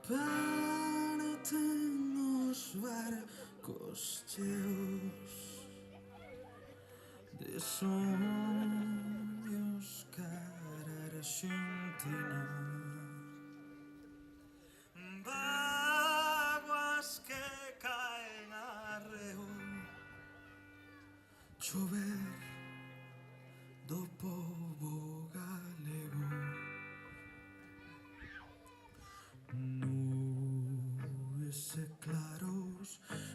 Párate nos barcos cheos de sonhos cara a Argentina. Báguas que caen arreo, chover do povo galego. Nubes e claros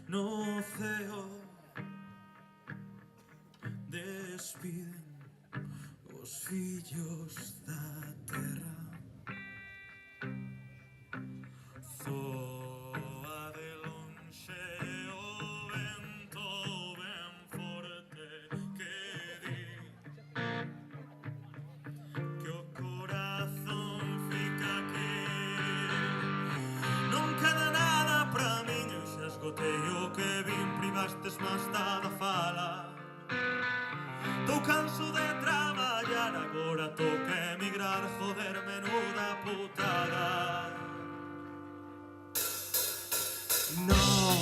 no ceo despiden os fillos da terra. Zoa de lonxe o vento ben forte que di que o corazón fica aquí. Non queda nada pra min, eu xa esgotei o que vin, privastes máis da fala. Tô canso de traballar, agora toca emigrar, joder, menuda putada. Non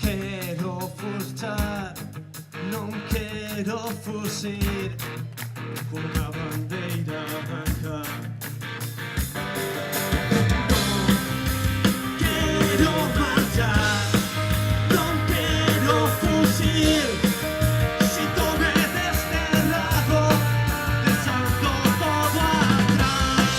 quero furtar, non quero fuxir cunha bandeira branca. Non quero marchar, non quero fuxir. Síntome desterrado, deixando todo atrás.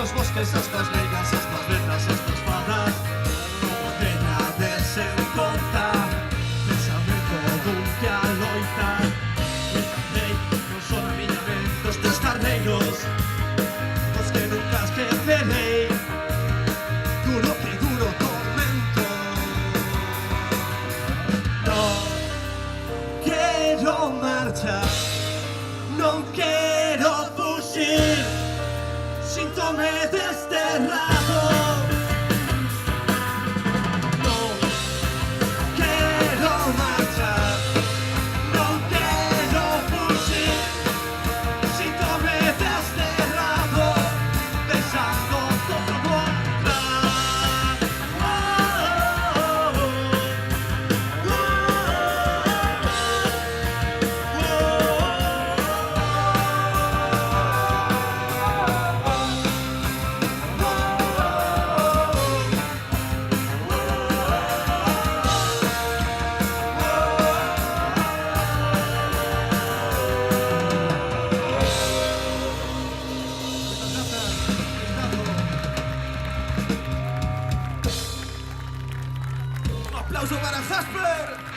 Os bosques, as tuas legas, as tuas letras, as tuas fadas. Como teña de sen conta, pensamento dun que a loitar. Entendei, non son a miña mente dos teus carneiros, os que nunca esquecerei. Duro que duro tormento. Non quero marchar, non quero fuxir. Síntome desterrado. Non quero marchar, non quero fuxir. Síntome desterrado, deixando todo atrás. Un aplauso para Jasper.